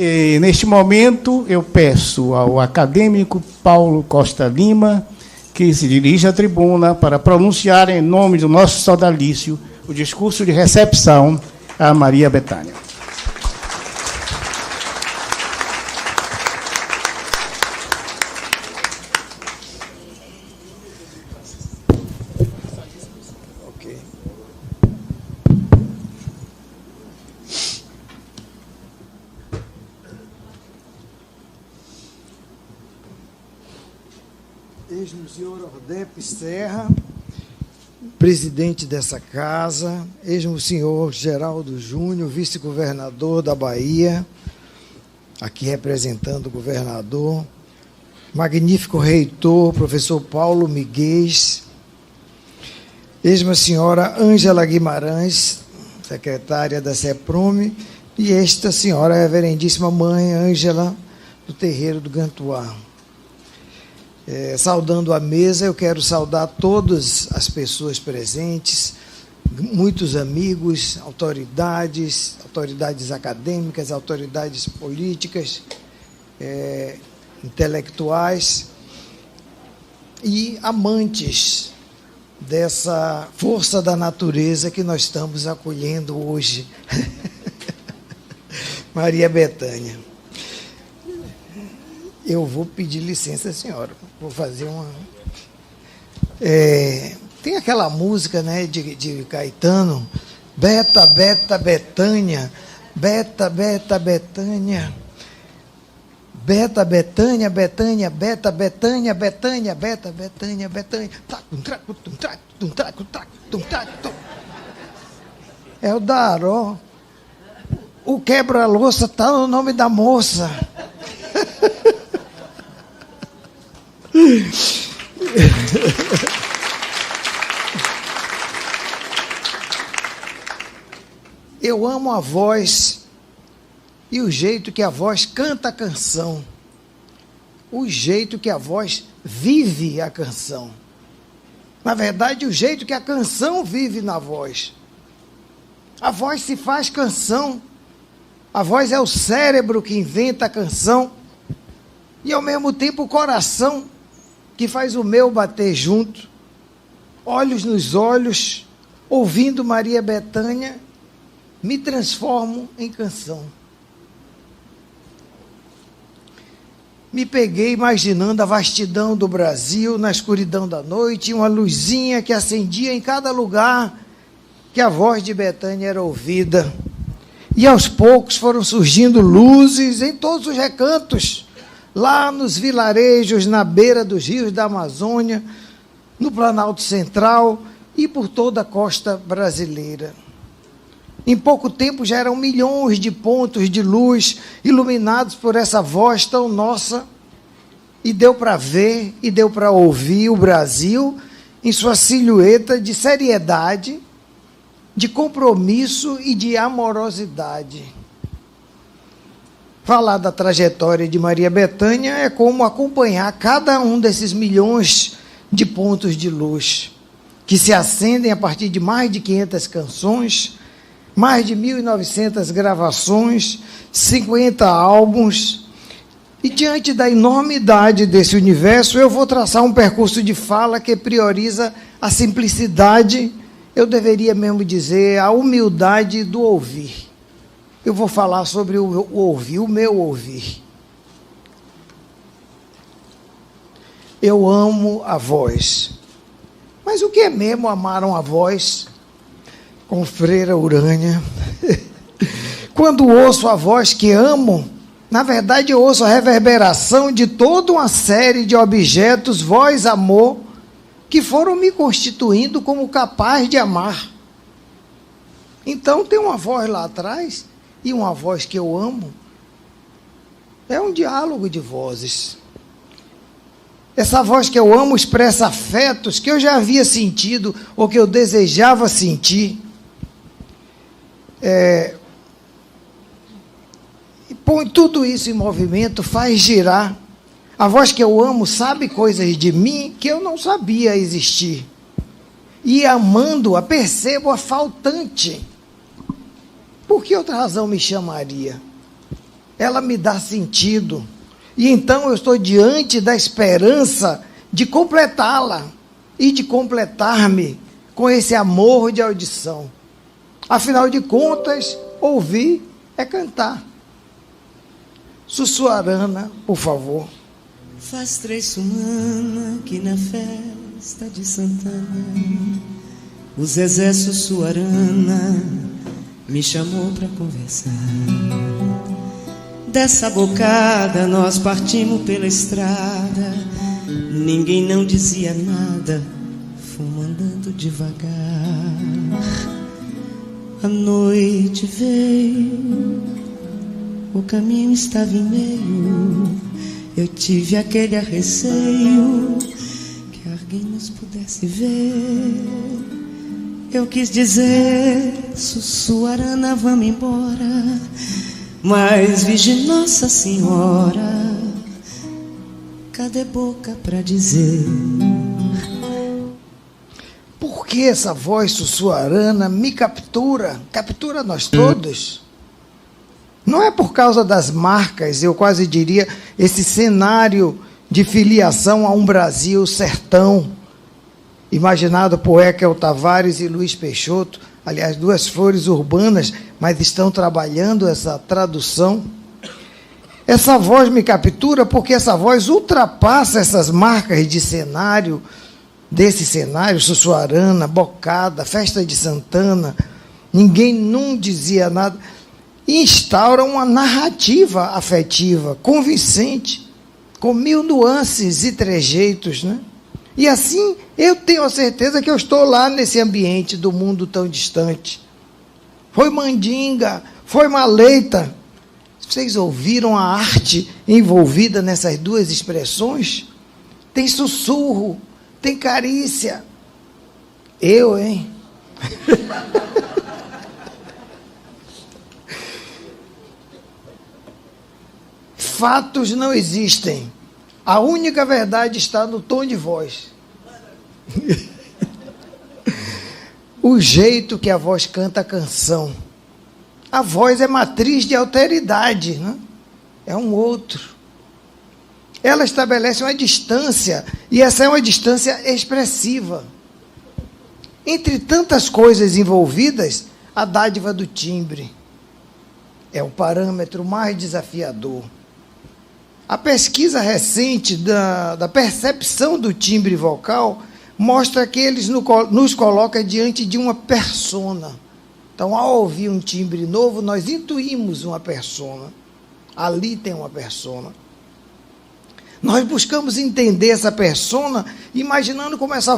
E, neste momento, eu peço ao acadêmico Paulo Costa Lima que se dirija à tribuna para pronunciar, em nome do nosso sodalício, o discurso de recepção a Maria Bethânia. Eis-me o senhor Ordep Serra, presidente dessa casa, eis-me o senhor Geraldo Júnior, vice-governador da Bahia, aqui representando o governador, magnífico reitor, professor Paulo Miguel, eis-me a senhora Ângela Guimarães, secretária da CEPROME, e esta senhora, a reverendíssima mãe Ângela, do terreiro do Gantuá. Saudando a mesa, eu quero saudar todas as pessoas presentes, muitos amigos, autoridades acadêmicas, autoridades políticas, intelectuais e amantes dessa força da natureza que nós estamos acolhendo hoje. Maria Bethânia. Eu vou pedir licença, senhora. Vou fazer uma... tem aquela música, né, de Caetano, Beta, Beta, Betânia, Beta, Beta, Betânia, Beta, Betânia, Betânia, Beta, Betânia, Betânia, Beta, Betânia, Betânia. É o Daró. O quebra-louça está no nome da moça. Eu amo a voz e o jeito que a voz canta a canção, o jeito que a voz vive a canção. Na verdade, o jeito que a canção vive na voz. A voz se faz canção, a voz é o cérebro que inventa a canção e, ao mesmo tempo, o coração que faz o meu bater junto, olhos nos olhos, ouvindo Maria Bethânia, me transformo em canção. Me peguei imaginando a vastidão do Brasil, na escuridão da noite, uma luzinha que acendia em cada lugar que a voz de Bethânia era ouvida. E aos poucos foram surgindo luzes em todos os recantos, lá nos vilarejos, na beira dos rios da Amazônia, no Planalto Central e por toda a costa brasileira. Em pouco tempo já eram milhões de pontos de luz iluminados por essa voz tão nossa, e deu para ver e deu para ouvir o Brasil em sua silhueta de seriedade, de compromisso e de amorosidade. Falar da trajetória de Maria Bethânia é como acompanhar cada um desses milhões de pontos de luz, que se acendem a partir de mais de 500 canções, mais de 1.900 gravações, 50 álbuns. E diante da enormidade desse universo, eu vou traçar um percurso de fala que prioriza a simplicidade, eu deveria mesmo dizer, a humildade do ouvir. Eu vou falar sobre o ouvir, o meu ouvir. Eu amo a voz. Mas o que é mesmo amar uma voz? Com Freira Urânia. Quando ouço a voz que amo, na verdade eu ouço a reverberação de toda uma série de objetos, voz, amor, que foram me constituindo como capaz de amar. Então tem uma voz lá atrás e uma voz que eu amo. É um diálogo de vozes. Essa voz que eu amo expressa afetos que eu já havia sentido ou que eu desejava sentir. E põe tudo isso em movimento, faz girar. A voz que eu amo sabe coisas de mim que eu não sabia existir. E amando-a, percebo a faltante. Por que outra razão me chamaria? ela me dá sentido. E então eu estou diante da esperança de completá-la e de completar-me com esse amor de audição. Afinal de contas, ouvir é cantar. Sussuarana, por favor. Faz 3 semanas que na festa de Santana o Zezé Sussuarana me chamou pra conversar. Dessa bocada nós partimos pela estrada, ninguém não dizia nada, fomos andando devagar. A noite veio, o caminho estava em meio, eu tive aquele receio que alguém nos pudesse ver. Eu quis dizer, Sussuarana, vamos embora, mas vige Nossa Senhora, cadê boca pra dizer? Por que essa voz sussuarana me captura nós todos? Não é por causa das marcas, eu quase diria, esse cenário de filiação a um Brasil sertão, imaginado por Ekel Tavares e Luiz Peixoto, aliás, 2 flores urbanas, mas estão trabalhando essa tradução. Essa voz me captura porque essa voz ultrapassa essas marcas de cenário, desse cenário, Sussuarana, Bocada, Festa de Santana, ninguém não dizia nada, e instaura uma narrativa afetiva, convincente, com 1000 nuances e trejeitos, né? E assim, eu tenho a certeza que eu estou lá nesse ambiente do mundo tão distante. Foi mandinga, foi maleita. Vocês ouviram a arte envolvida nessas 2 expressões? Tem sussurro, tem carícia. Eu, hein? Fatos não existem. A única verdade está no tom de voz. O jeito que a voz canta a canção. A voz é matriz de alteridade, né? É um outro. Ela estabelece uma distância, e essa é uma distância expressiva. Entre tantas coisas envolvidas, a dádiva do timbre é o parâmetro mais desafiador. A pesquisa recente da percepção do timbre vocal mostra que eles nos coloca diante de uma persona. Então, ao ouvir um timbre novo, nós intuímos uma persona. Ali tem uma persona. Nós buscamos entender essa persona, imaginando essa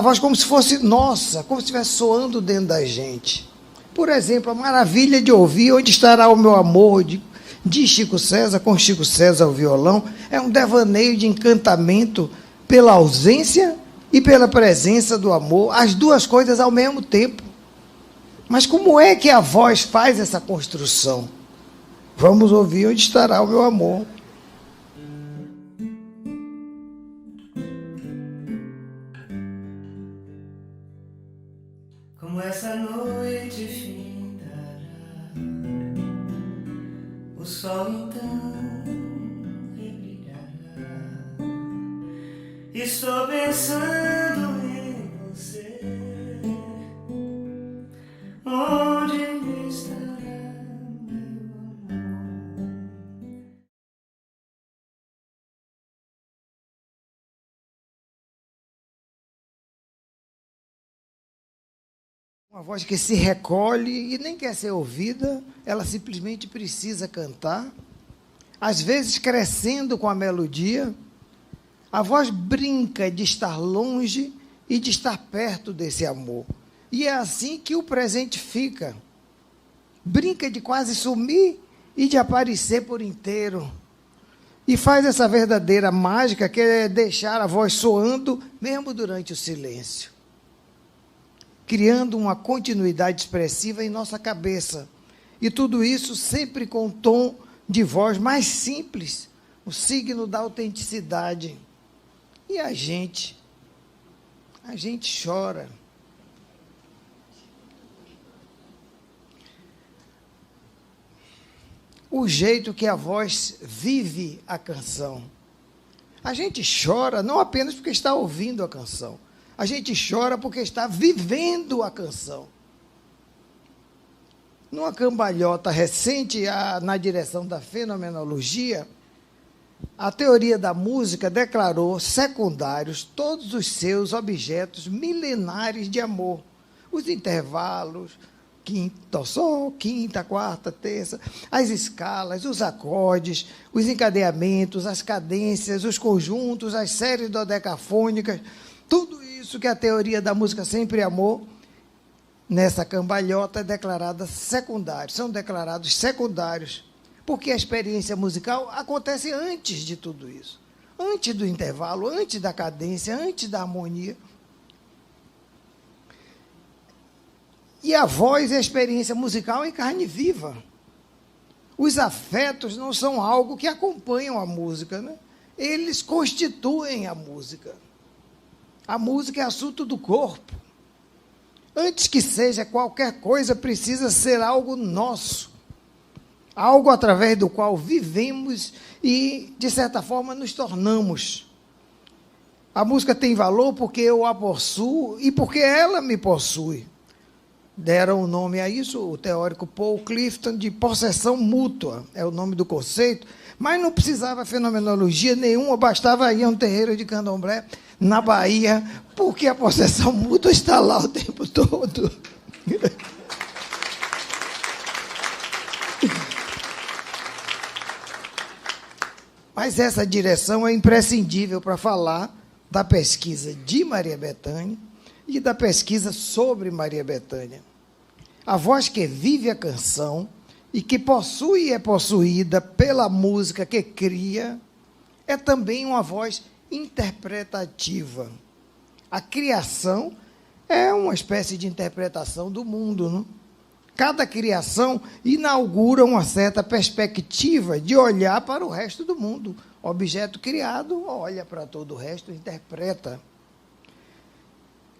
voz como se fosse nossa, como se estivesse soando dentro da gente. Por exemplo, a maravilha de ouvir Onde Estará o Meu Amor, de Chico César, com Chico César ao violão, é um devaneio de encantamento pela ausência e pela presença do amor, as 2 coisas ao mesmo tempo. Mas como é que a voz faz essa construção? Vamos ouvir Onde Estará o Meu Amor. Como essa noite findará, o sol então rebrilhará. Estou pensando em você, onde estará meu amor? Uma voz que se recolhe e nem quer ser ouvida, ela simplesmente precisa cantar, às vezes crescendo com a melodia. A voz brinca de estar longe e de estar perto desse amor. E é assim que o presente fica. Brinca de quase sumir e de aparecer por inteiro. E faz essa verdadeira mágica que é deixar a voz soando mesmo durante o silêncio, criando uma continuidade expressiva em nossa cabeça. E tudo isso sempre com um tom de voz mais simples, o signo da autenticidade. E a gente chora. o jeito que a voz vive a canção. A gente chora não apenas porque está ouvindo a canção, a gente chora porque está vivendo a canção. Numa cambalhota recente na direção da fenomenologia, a teoria da música declarou secundários todos os seus objetos milenares de amor. Os intervalos, quinta, sol, quinta, quarta, terça, as escalas, os acordes, os encadeamentos, as cadências, os conjuntos, as séries dodecafônicas, tudo isso que a teoria da música sempre amou, nessa cambalhota é declarada secundário, são declarados secundários, porque a experiência musical acontece antes de tudo isso, antes do intervalo, antes da cadência, antes da harmonia. E a voz é a experiência musical em carne viva. Os afetos não são algo que acompanham a música, né? Eles constituem a música. A música é assunto do corpo. Antes que seja qualquer coisa, precisa ser algo nosso. Algo através do qual vivemos e, de certa forma, nos tornamos. A música tem valor porque eu a possuo e porque ela me possui. Deram o nome a isso, o teórico Paul Clifton, de possessão mútua, é o nome do conceito, mas não precisava fenomenologia nenhuma, bastava ir a um terreiro de candomblé, na Bahia, porque a possessão mútua está lá o tempo todo. Mas essa direção é imprescindível para falar da pesquisa de Maria Bethânia e da pesquisa sobre Maria Bethânia. A voz que vive a canção e que possui e é possuída pela música que cria é também uma voz interpretativa. A criação é uma espécie de interpretação do mundo, não? Cada criação inaugura uma certa perspectiva de olhar para o resto do mundo. O objeto criado olha para todo o resto e interpreta.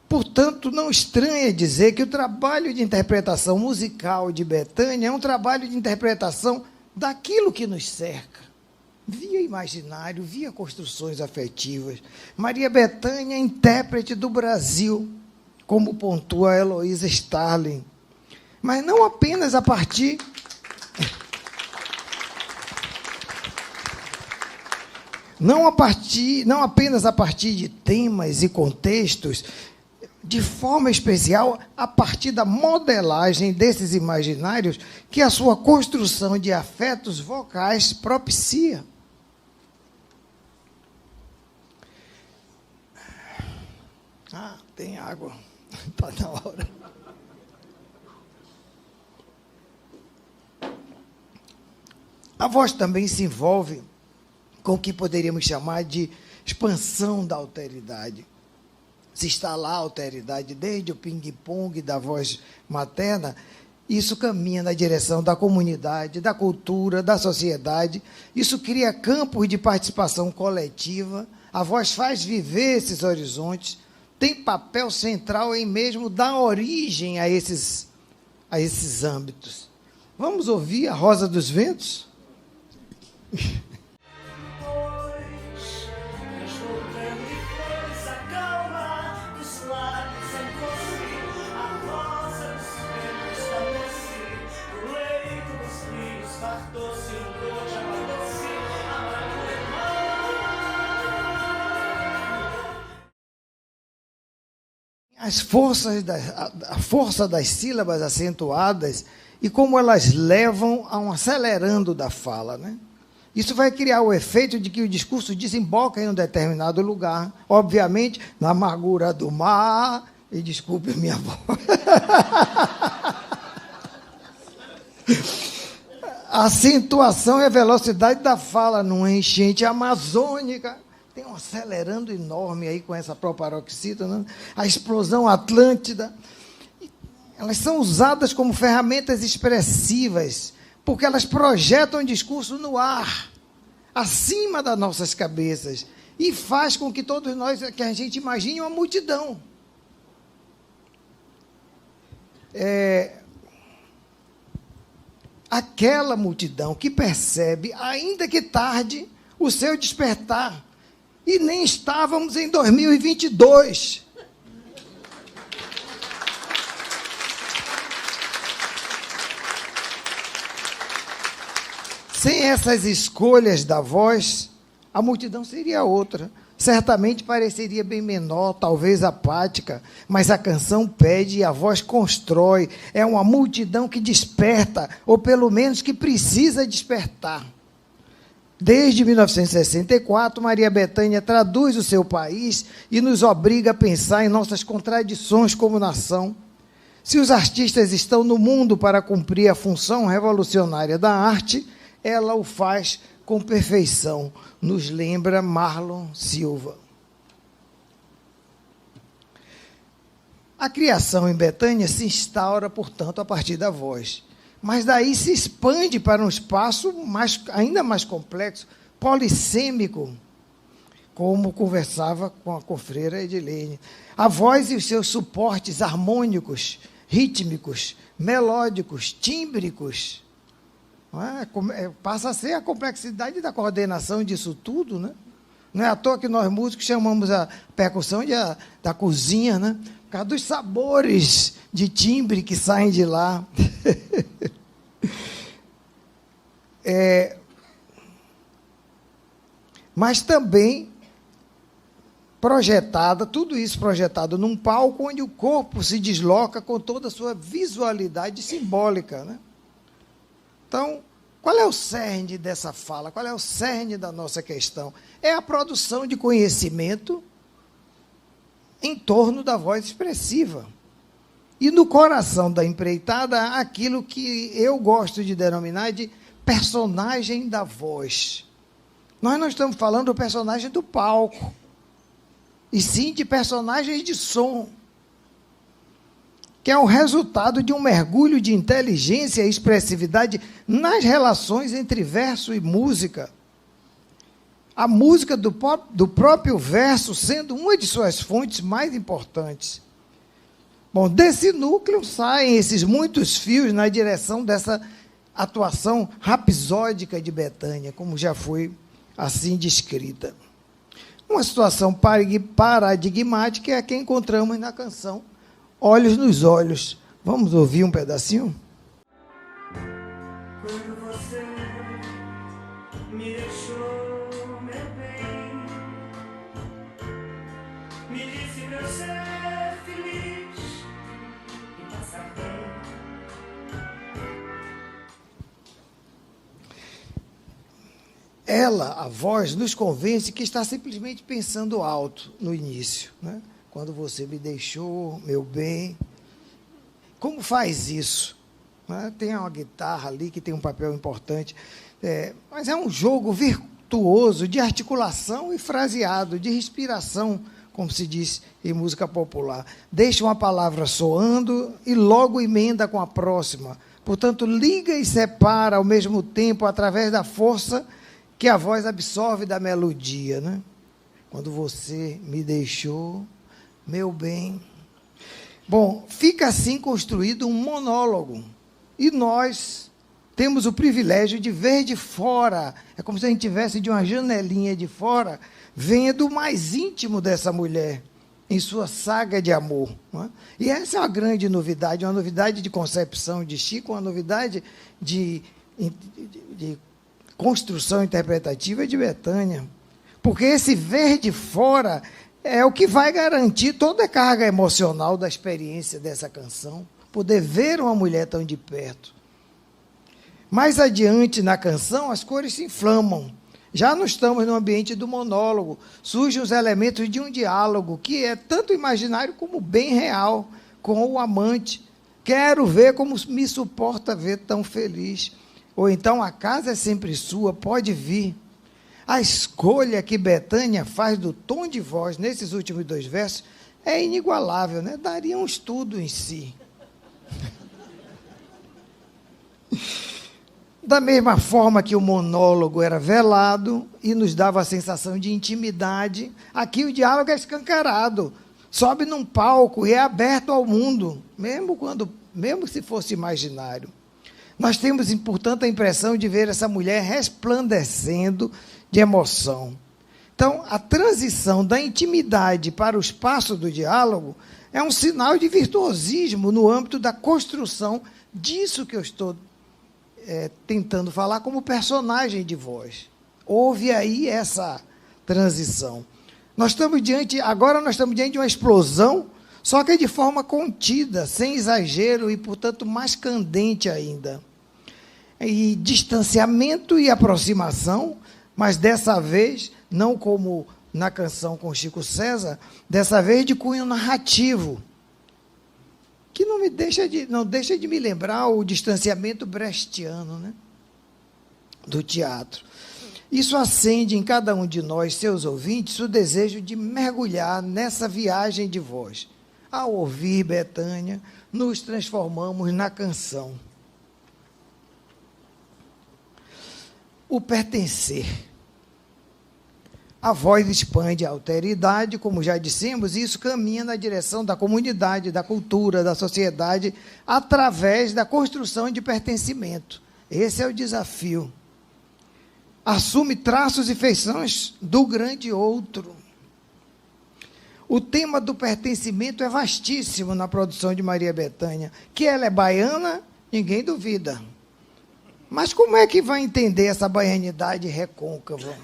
Portanto, não estranha dizer que o trabalho de interpretação musical de Bethânia é um trabalho de interpretação daquilo que nos cerca, via imaginário, via construções afetivas. Maria Bethânia é intérprete do Brasil, como pontua a Heloísa Starling, mas não apenas a partir... Não apenas a partir de temas e contextos, de forma especial, a partir da modelagem desses imaginários que a sua construção de afetos vocais propicia. Ah, tem água. Está na hora. A voz também se envolve com o que poderíamos chamar de expansão da alteridade. Se está lá a alteridade desde o ping-pong da voz materna, isso caminha na direção da comunidade, da cultura, da sociedade. Isso cria campos de participação coletiva. A voz faz viver esses horizontes, tem papel central em mesmo dar origem a esses âmbitos. Vamos ouvir a Rosa dos Ventos? A força das sílabas acentuadas e como elas levam a um acelerando da fala, né? Isso vai criar o efeito de que o discurso desemboca em um determinado lugar, obviamente, na amargura do mar, e desculpe a minha voz. A acentuação e a velocidade da fala numa enchente amazônica, tem um acelerando enorme aí com essa proparoxítona, né? A explosão atlântida. Elas são usadas como ferramentas expressivas, porque elas projetam o discurso no ar, acima das nossas cabeças, e faz com que todos nós, que a gente imagine uma multidão. aquela multidão que percebe, ainda que tarde, o seu despertar. E nem estávamos em 2022. Sem essas escolhas da voz, a multidão seria outra. Certamente pareceria bem menor, talvez apática, mas a canção pede e a voz constrói. É uma multidão que desperta, ou pelo menos que precisa despertar. Desde 1964, Maria Bethânia traduz o seu país e nos obriga a pensar em nossas contradições como nação. Se os artistas estão no mundo para cumprir a função revolucionária da arte, ela o faz com perfeição, nos lembra Marlon Silva. A criação em Bethânia se instaura, portanto, a partir da voz, mas daí se expande para um espaço ainda mais complexo, polissêmico, como conversava com a confreira Edilene. A voz e os seus suportes harmônicos, rítmicos, melódicos, tímbricos, passa a ser a complexidade da coordenação disso tudo, né? Não é à toa que nós músicos chamamos a percussão da cozinha, né? Por causa dos sabores de timbre que saem de lá. Mas também projetada, tudo isso projetado num palco onde o corpo se desloca com toda a sua visualidade simbólica, né? Então, qual é o cerne dessa fala? Qual é o cerne da nossa questão? É a produção de conhecimento em torno da voz expressiva. E no coração da empreitada, há aquilo que eu gosto de denominar de personagem da voz. Nós não estamos falando do personagem do palco, e sim de personagens de som, que é o resultado de um mergulho de inteligência e expressividade nas relações entre verso e música. A música do próprio verso sendo uma de suas fontes mais importantes. Bom, desse núcleo saem esses muitos fios na direção dessa atuação rapsódica de Bethânia, como já foi assim descrita. Uma situação paradigmática é a que encontramos na canção Olhos nos Olhos. Vamos ouvir um pedacinho? Quando você me deixou, meu bem, me disse pra eu ser feliz e passar bem. Ela, a voz, nos convence que está simplesmente pensando alto no início, né? Quando você me deixou, meu bem. Como faz isso? Tem uma guitarra ali que tem um papel importante, mas é um jogo virtuoso de articulação e fraseado, de respiração, como se diz em música popular. Deixa uma palavra soando e logo emenda com a próxima. Portanto, liga e separa ao mesmo tempo através da força que a voz absorve da melodia, né? Quando você me deixou, meu bem. Bom, fica assim construído um monólogo. E nós temos o privilégio de ver de fora. É como se a gente tivesse de uma janelinha de fora, vendo o mais íntimo dessa mulher, em sua saga de amor. Não é? E essa é uma grande novidade, uma novidade de concepção de Chico, uma novidade de construção interpretativa de Bethânia. Porque esse ver de fora é o que vai garantir toda a carga emocional da experiência dessa canção, poder ver uma mulher tão de perto. Mais adiante na canção, as cores se inflamam. Já não estamos no ambiente do monólogo, surgem os elementos de um diálogo, que é tanto imaginário como bem real, com o amante. Quero ver como me suporta ver tão feliz. Ou então, a casa é sempre sua, pode vir. A escolha que Bethânia faz do tom de voz nesses últimos dois versos é inigualável, né? Daria um estudo em si. Da mesma forma que o monólogo era velado e nos dava a sensação de intimidade, aqui o diálogo é escancarado, sobe num palco e é aberto ao mundo, mesmo se fosse imaginário. Nós temos, portanto, a impressão de ver essa mulher resplandecendo de emoção. Então, a transição da intimidade para o espaço do diálogo é um sinal de virtuosismo no âmbito da construção disso que eu estou tentando falar como personagem de voz. Houve aí essa transição. Agora nós estamos diante de uma explosão, só que de forma contida, sem exagero e, portanto, mais candente ainda. E distanciamento e aproximação, mas dessa vez, não como na canção com Chico César, dessa vez de cunho narrativo, que não deixa de me lembrar o distanciamento brechtiano, né, do teatro. Isso acende em cada um de nós, seus ouvintes, o desejo de mergulhar nessa viagem de voz. Ao ouvir Bethânia, nos transformamos na canção. O pertencer. A voz expande a alteridade, como já dissemos, e isso caminha na direção da comunidade, da cultura, da sociedade, através da construção de pertencimento. Esse é o desafio. Assume traços e feições do grande outro. O tema do pertencimento é vastíssimo na produção de Maria Bethânia. Que ela é baiana, ninguém duvida. Mas como é que vai entender essa baianidade recôncava?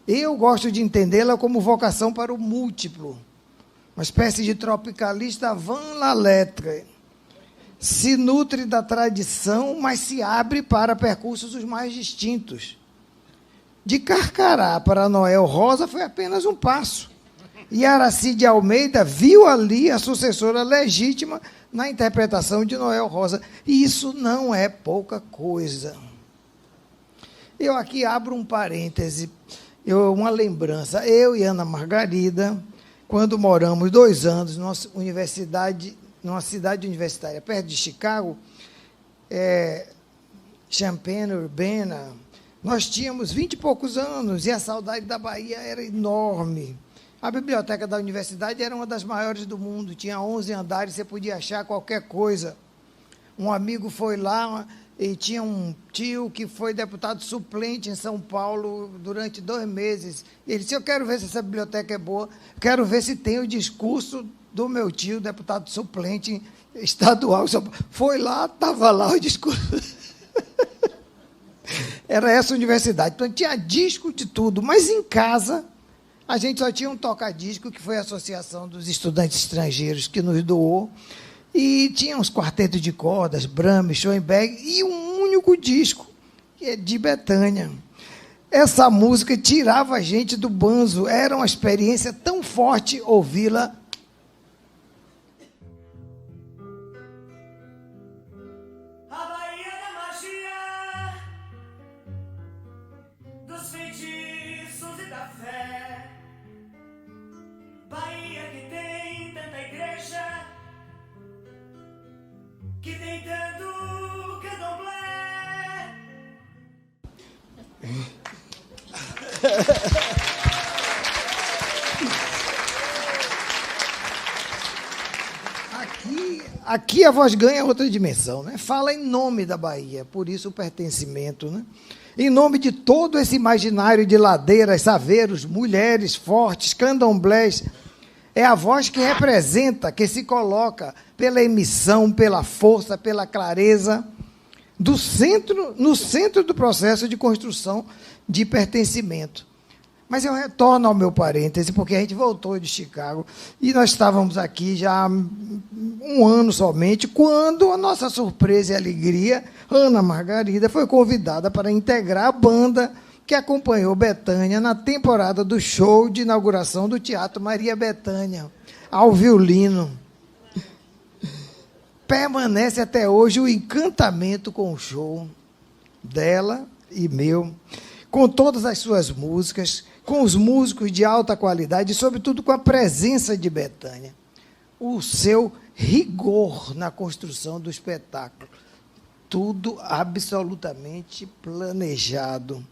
Eu gosto de entendê-la como vocação para o múltiplo, uma espécie de tropicalista van la lettre. Se nutre da tradição, mas se abre para percursos os mais distintos. De Carcará para Noel Rosa foi apenas um passo. E Aracide Almeida viu ali a sucessora legítima na interpretação de Noel Rosa. E isso não é pouca coisa. Eu aqui abro um parêntese, uma lembrança. Eu e Ana Margarida, quando moramos 2 anos numa cidade universitária perto de Chicago, Champaign-Urbana, nós tínhamos 20 e poucos anos e a saudade da Bahia era enorme. A biblioteca da universidade era uma das maiores do mundo, tinha 11 andares, você podia achar qualquer coisa. Um amigo foi lá e tinha um tio que foi deputado suplente em São Paulo durante 2 meses. Ele disse, eu quero ver se essa biblioteca é boa, quero ver se tem o discurso do meu tio, deputado suplente estadual. Foi lá, estava lá o discurso. Era essa a universidade. Então, tinha disco de tudo, mas em casa a gente só tinha um toca-disco, que foi a Associação dos Estudantes Estrangeiros, que nos doou, e tinha uns quartetos de cordas, Brahms, Schoenberg, e um único disco, que é de Bethânia. Essa música tirava a gente do banzo, era uma experiência tão forte ouvi-la. A Bahia da magia, dos feitiços e da fé. Bahia que tem tanta igreja, que tem tanto candomblé. Aqui a voz ganha outra dimensão, né? Fala em nome da Bahia, por isso o pertencimento, né? Em nome de todo esse imaginário de ladeiras, saveiros, mulheres fortes, candomblés, é a voz que representa, que se coloca pela emissão, pela força, pela clareza, no centro do processo de construção de pertencimento. Mas eu retorno ao meu parêntese, porque a gente voltou de Chicago, e nós estávamos aqui já há 1 ano somente, quando a nossa surpresa e alegria, Ana Margarida foi convidada para integrar a banda que acompanhou Bethânia na temporada do show de inauguração do Teatro Maria Bethânia, ao violino. Permanece até hoje o encantamento com o show dela e meu, com todas as suas músicas, com os músicos de alta qualidade e, sobretudo, com a presença de Bethânia. O seu rigor na construção do espetáculo. Tudo absolutamente planejado.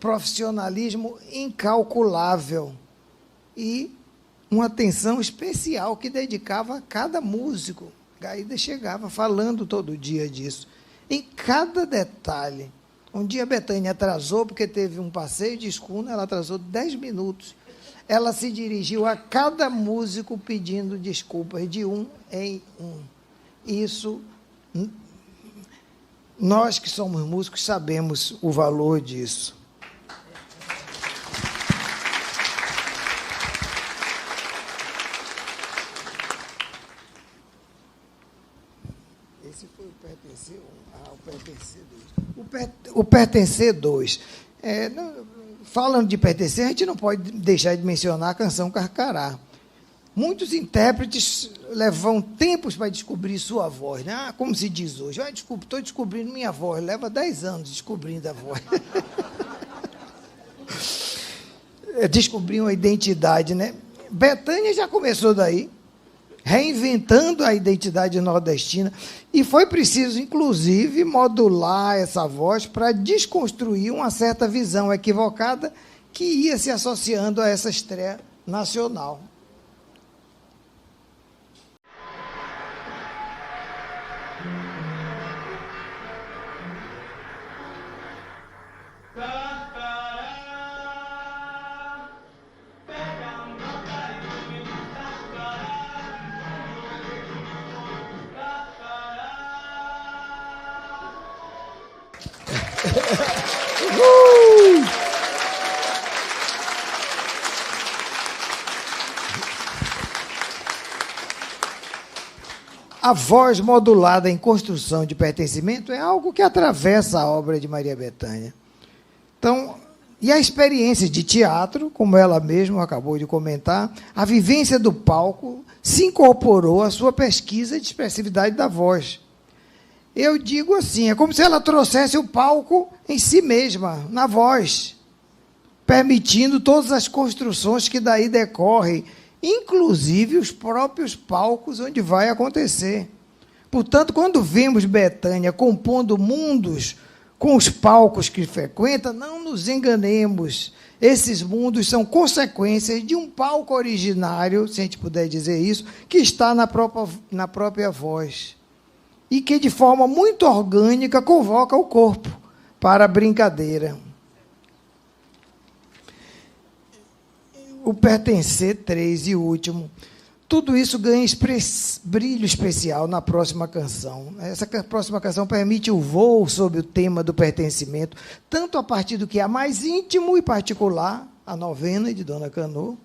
Profissionalismo incalculável. E uma atenção especial que dedicava a cada músico. Gaída chegava falando todo dia disso. em cada detalhe. Um dia a Bethânia atrasou, porque teve um passeio de escuna, ela atrasou 10 minutos. Ela se dirigiu a cada músico pedindo desculpas, de um em um. Isso, nós que somos músicos sabemos o valor disso. Esse foi o Pertencer 1. O Pertencer 2. O Pertencer 2. Falando de Pertencer, a gente não pode deixar de mencionar a canção Carcará. Muitos intérpretes levam tempos para descobrir sua voz, né? Como se diz hoje, estou descobrindo minha voz, leva 10 anos descobrindo a voz. Descobrir uma identidade, né? Bethânia já começou daí, reinventando a identidade nordestina, e foi preciso, inclusive, modular essa voz para desconstruir uma certa visão equivocada que ia se associando a essa estreia nacional. A voz modulada em construção de pertencimento é algo que atravessa a obra de Maria Bethânia. Então, e a experiência de teatro, como ela mesma acabou de comentar, a vivência do palco se incorporou à sua pesquisa de expressividade da voz. Eu digo assim, é como se ela trouxesse o palco em si mesma, na voz, permitindo todas as construções que daí decorrem, inclusive os próprios palcos onde vai acontecer. Portanto, quando vemos Bethânia compondo mundos com os palcos que frequenta, não nos enganemos. Esses mundos são consequências de um palco originário, se a gente puder dizer isso, que está na própria voz. E que, de forma muito orgânica, convoca o corpo para a brincadeira. O Pertencer 3 e último. Tudo isso ganha brilho especial na próxima canção. Essa próxima canção permite o voo sobre o tema do pertencimento, tanto a partir do que é mais íntimo e particular, a novena de Dona Canô,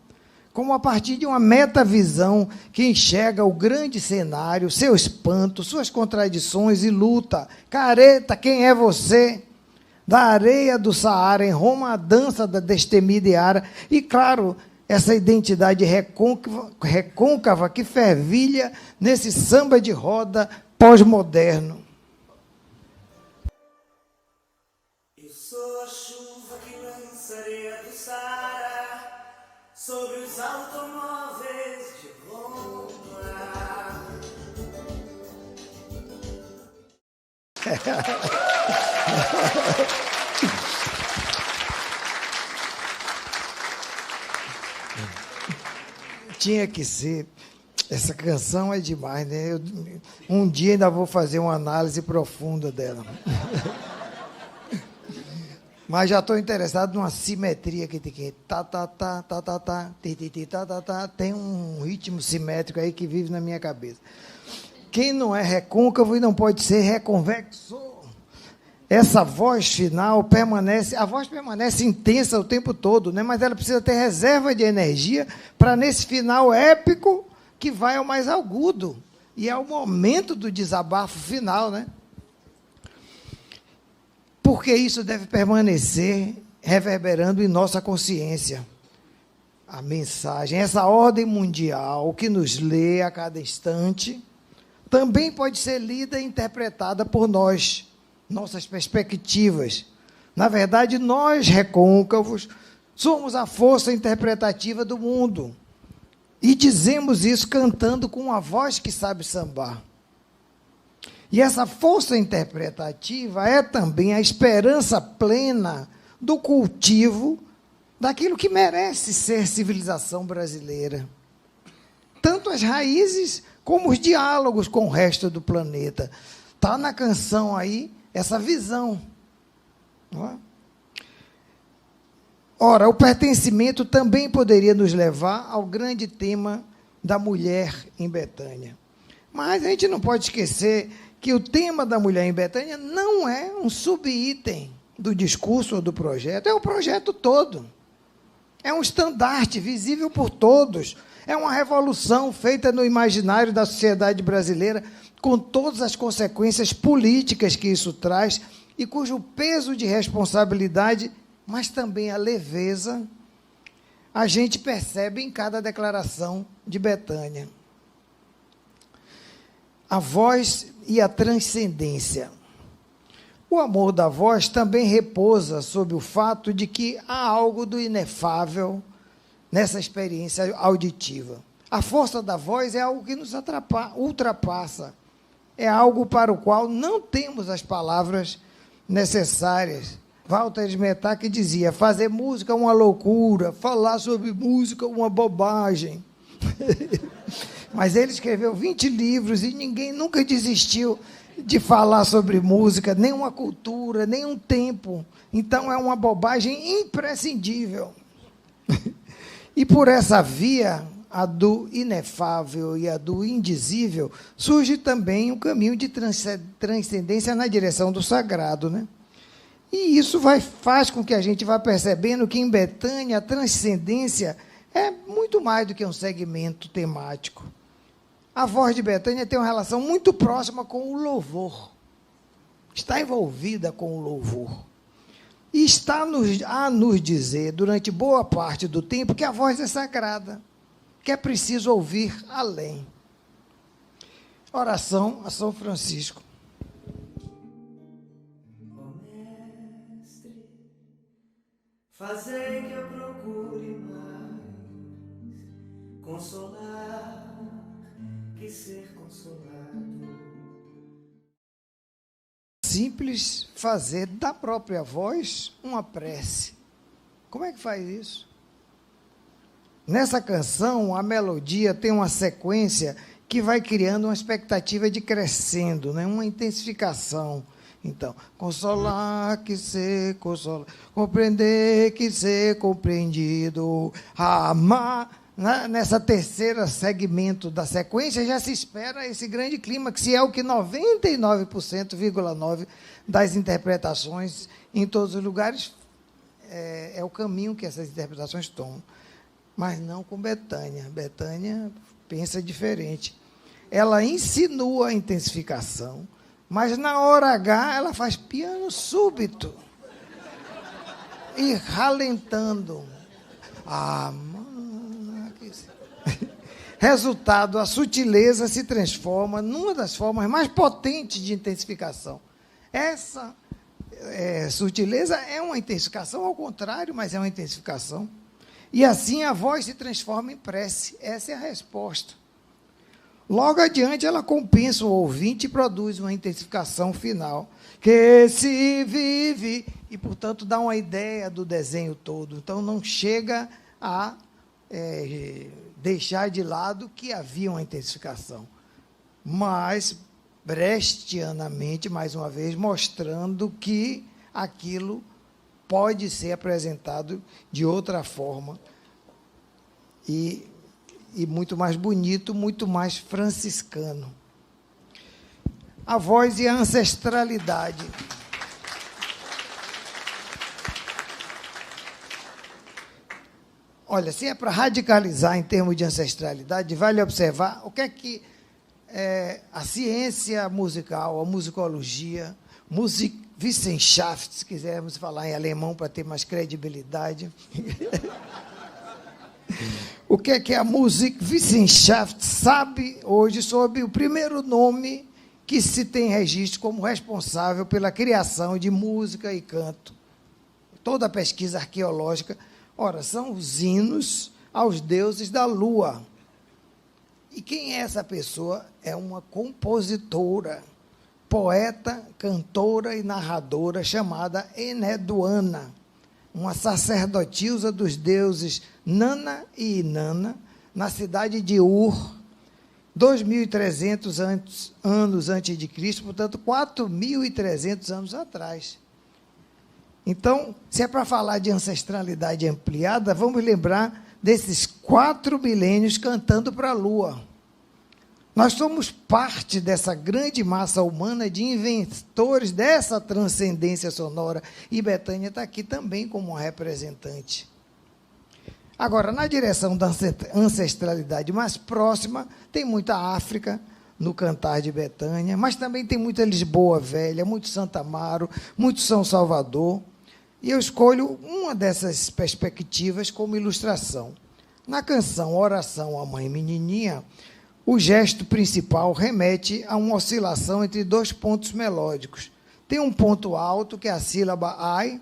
como a partir de uma metavisão que enxerga o grande cenário, seu espanto, suas contradições e luta. Careta, quem é você? Da areia do Saara, em Roma, a dança da destemida Iara. E, claro, essa identidade recôncava que fervilha nesse samba de roda pós-moderno. Eu sou a chuva que lança areia do Saara sobre os automóveis de Roma. Tinha que ser. Essa canção é demais, né? Um dia ainda vou fazer uma análise profunda dela. Mas já estou interessado numa simetria que tem que tem um ritmo simétrico aí que vive na minha cabeça. Quem não é recôncavo e não pode ser reconvexo. Essa voz final permanece, a voz permanece intensa o tempo todo, né? Mas ela precisa ter reserva de energia para, nesse final épico, que vai ao mais agudo. E é o momento do desabafo final, né? Porque isso deve permanecer reverberando em nossa consciência. A mensagem, essa ordem mundial que nos lê a cada instante, também pode ser lida e interpretada por nós, nossas perspectivas. Na verdade, nós, recôncavos, somos a força interpretativa do mundo. E dizemos isso cantando com uma voz que sabe sambar. E essa força interpretativa é também a esperança plena do cultivo daquilo que merece ser civilização brasileira. Tanto as raízes como os diálogos com o resto do planeta. Está na canção aí essa visão. Não é? Ora, o pertencimento também poderia nos levar ao grande tema da mulher em Betânia. Mas a gente não pode esquecer que o tema da mulher em Betânia não é um subitem do discurso ou do projeto, é o projeto todo. É um estandarte visível por todos. É uma revolução feita no imaginário da sociedade brasileira, com todas as consequências políticas que isso traz e cujo peso de responsabilidade, mas também a leveza, a gente percebe em cada declaração de Betânia. A voz e a transcendência. O amor da voz também repousa sobre o fato de que há algo do inefável nessa experiência auditiva. A força da voz é algo que nos ultrapassa, é algo para o qual não temos as palavras necessárias. Walter Smetak dizia, fazer música é uma loucura, falar sobre música é uma bobagem. Mas ele escreveu 20 livros e ninguém nunca desistiu de falar sobre música, nem uma cultura, nem um tempo. Então, é uma bobagem imprescindível. E por essa via, a do inefável e a do indizível, surge também um caminho de transcendência na direção do sagrado, né? E isso faz com que a gente vá percebendo que em Betânia a transcendência é muito mais do que um segmento temático. A voz de Betânia tem uma relação muito próxima com o louvor. Está envolvida com o louvor. E está a nos dizer, durante boa parte do tempo, que a voz é sagrada, que é preciso ouvir além. Oração a São Francisco. Fazei que eu procure mais consolar que ser consolado. Simples fazer da própria voz uma prece. Como é que faz isso? Nessa canção, a melodia tem uma sequência que vai criando uma expectativa de crescendo, né? Uma intensificação. Então, consolar que ser consolado, compreender que ser compreendido, amar. Nessa terceira segmento da sequência, já se espera esse grande clímax, que é o que 99,9% das interpretações em todos os lugares é o caminho que essas interpretações tomam. Mas não com Betânia. Betânia pensa diferente. Ela insinua a intensificação, mas na hora H ela faz piano súbito e ralentando. Resultado, a sutileza se transforma numa das formas mais potentes de intensificação. Essa sutileza é uma intensificação, ao contrário, mas é uma intensificação. E assim a voz se transforma em prece. Essa é a resposta. Logo adiante, ela compensa o ouvinte e produz uma intensificação final, que se vive, e, portanto, dá uma ideia do desenho todo. Então, não chega a deixar de lado que havia uma intensificação, mas, brechtianamente, mais uma vez, mostrando que aquilo pode ser apresentado de outra forma e muito mais bonito, muito mais franciscano. A voz e a ancestralidade. Olha, se é para radicalizar em termos de ancestralidade, vale observar o que é que a ciência musical, a musicologia, Musikwissenschaft, se quisermos falar em alemão para ter mais credibilidade. O que é que a Musikwissenschaft sabe hoje sobre o primeiro nome que se tem registro como responsável pela criação de música e canto? Toda a pesquisa arqueológica, ora, são os hinos aos deuses da lua. E quem é essa pessoa? É uma compositora, poeta, cantora e narradora chamada Eneduana, uma sacerdotisa dos deuses Nana e Inanna, na cidade de Ur, 2.300 anos antes de Cristo, portanto, 4.300 anos atrás. Então, se é para falar de ancestralidade ampliada, vamos lembrar desses 4 milênios cantando para a Lua. Nós somos parte dessa grande massa humana de inventores dessa transcendência sonora, e Bethânia está aqui também como uma representante. Agora, na direção da ancestralidade mais próxima, tem muita África no cantar de Bethânia, mas também tem muita Lisboa Velha, muito Santa Amaro, muito São Salvador, e eu escolho uma dessas perspectivas como ilustração. Na canção Oração à Mãe Menininha, o gesto principal remete a uma oscilação entre 2 pontos melódicos. Tem um ponto alto, que é a sílaba ai,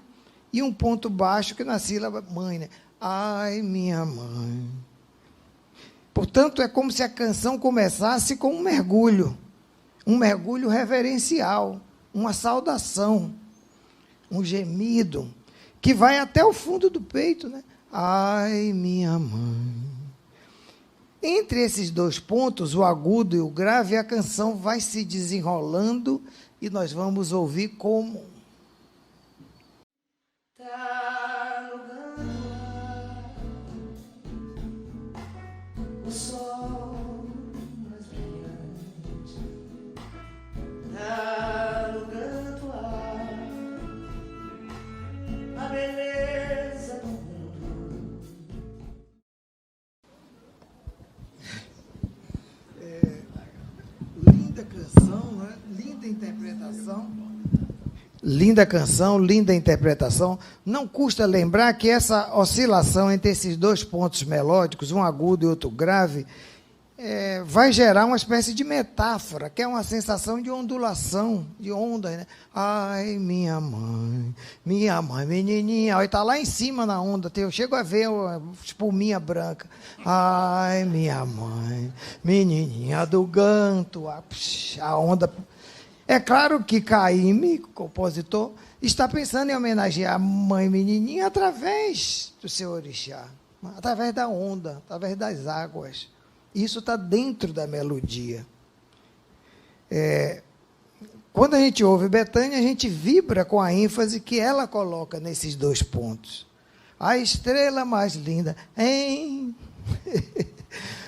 e um ponto baixo, que é na sílaba mãe, né? Ai, minha mãe. Portanto, é como se a canção começasse com um mergulho reverencial, uma saudação, um gemido, que vai até o fundo do peito, né? Ai, minha mãe. Entre esses 2 pontos, o agudo e o grave, a canção vai se desenrolando e nós vamos ouvir como. Tá no ar, o sol mais brilhante. Tá no canto a beleza do mundo. Linda canção, né? Linda interpretação. Linda canção, linda interpretação. Não custa lembrar que essa oscilação entre esses 2 pontos melódicos, um agudo e outro grave, vai gerar uma espécie de metáfora, que é uma sensação de ondulação, de onda, né? Ai, minha mãe, menininha. Aí está lá em cima na onda, eu chego a ver a espuminha branca. Ai, minha mãe, menininha do ganto, a onda. É claro que Caymmi, compositor, está pensando em homenagear a mãe menininha através do seu orixá, através da onda, através das águas. Isso está dentro da melodia. Quando a gente ouve Bethânia, a gente vibra com a ênfase que ela coloca nesses 2 pontos. A estrela mais linda, hein?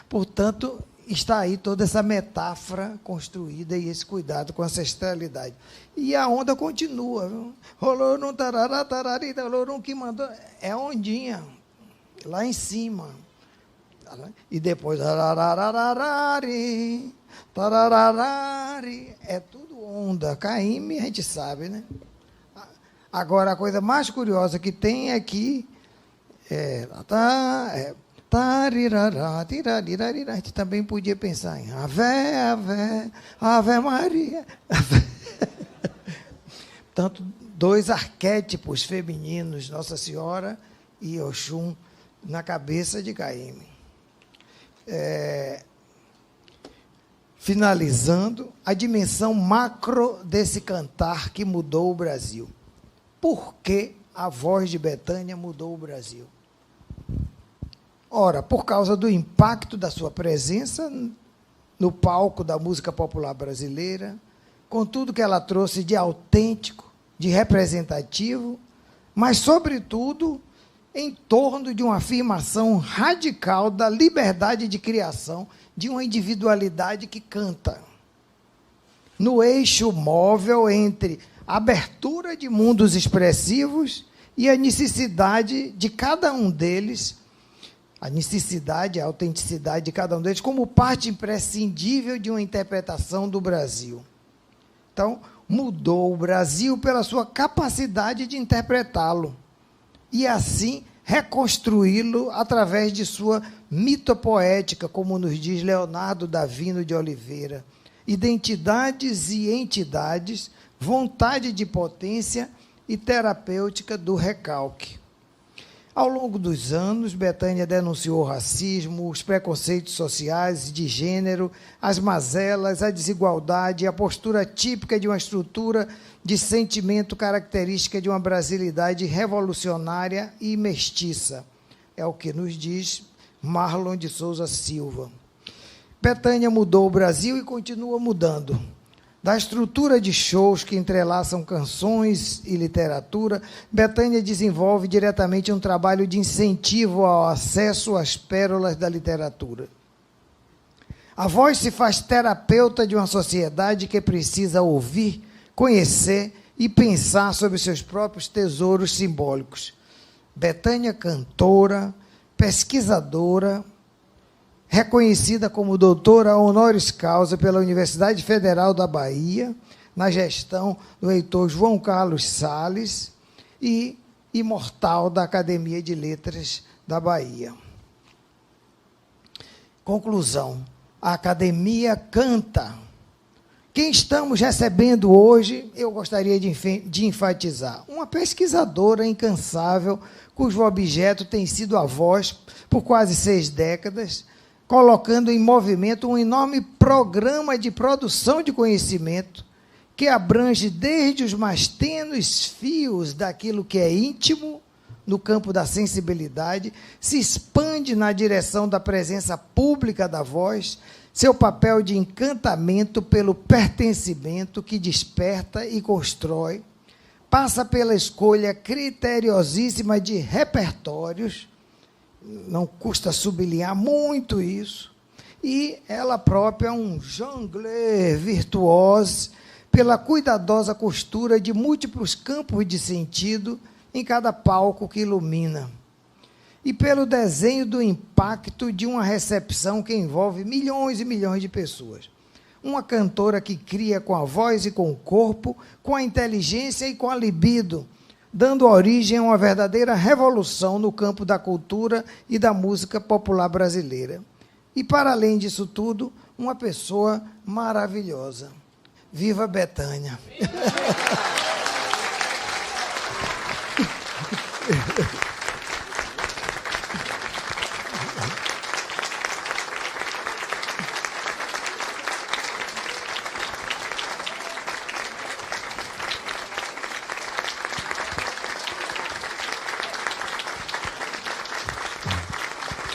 Portanto, está aí toda essa metáfora construída e esse cuidado com a ancestralidade. E a onda continua. Rolorum, tarará, tararita, rolorum, que mandou. É ondinha, lá em cima. E depois, é tudo onda. Caymmi, a gente sabe, né? Agora, a coisa mais curiosa que tem é que a gente também podia pensar em Ave Maria. Portanto, 2 arquétipos femininos, Nossa Senhora e Oxum, na cabeça de Caymmi. Finalizando, a dimensão macro desse cantar que mudou o Brasil. Por que a voz de Bethânia mudou o Brasil? Ora, por causa do impacto da sua presença no palco da música popular brasileira, com tudo que ela trouxe de autêntico, de representativo, mas, sobretudo, em torno de uma afirmação radical da liberdade de criação de uma individualidade que canta. No eixo móvel entre a abertura de mundos expressivos e a necessidade de cada um deles, a necessidade, a autenticidade de cada um deles, como parte imprescindível de uma interpretação do Brasil. Então, mudou o Brasil pela sua capacidade de interpretá-lo e, assim, reconstruí-lo através de sua mitopoética, como nos diz Leonardo Davino de Oliveira. Identidades e entidades, vontade de potência e terapêutica do recalque. Ao longo dos anos, Bethânia denunciou o racismo, os preconceitos sociais de gênero, as mazelas, a desigualdade, a postura típica de uma estrutura de sentimento característica de uma brasilidade revolucionária e mestiça. É o que nos diz Marlon de Souza Silva. Bethânia mudou o Brasil e continua mudando. Da estrutura de shows que entrelaçam canções e literatura, Bethânia desenvolve diretamente um trabalho de incentivo ao acesso às pérolas da literatura. A voz se faz terapeuta de uma sociedade que precisa ouvir, conhecer e pensar sobre seus próprios tesouros simbólicos. Bethânia, cantora, pesquisadora, reconhecida como doutora honoris causa pela Universidade Federal da Bahia, na gestão do reitor João Carlos Salles, e imortal da Academia de Letras da Bahia. Conclusão: a academia canta. Quem estamos recebendo hoje, eu gostaria de enfatizar, uma pesquisadora incansável, cujo objeto tem sido a voz por quase 6 décadas, colocando em movimento um enorme programa de produção de conhecimento que abrange desde os mais tênues fios daquilo que é íntimo, no campo da sensibilidade, se expande na direção da presença pública da voz, seu papel de encantamento pelo pertencimento que desperta e constrói, passa pela escolha criteriosíssima de repertórios, não custa sublinhar muito isso, e ela própria um jongleur virtuoso pela cuidadosa costura de múltiplos campos de sentido em cada palco que ilumina, e pelo desenho do impacto de uma recepção que envolve milhões e milhões de pessoas. Uma cantora que cria com a voz e com o corpo, com a inteligência e com a libido, dando origem a uma verdadeira revolução no campo da cultura e da música popular brasileira. E, para além disso tudo, uma pessoa maravilhosa. Viva Bethânia!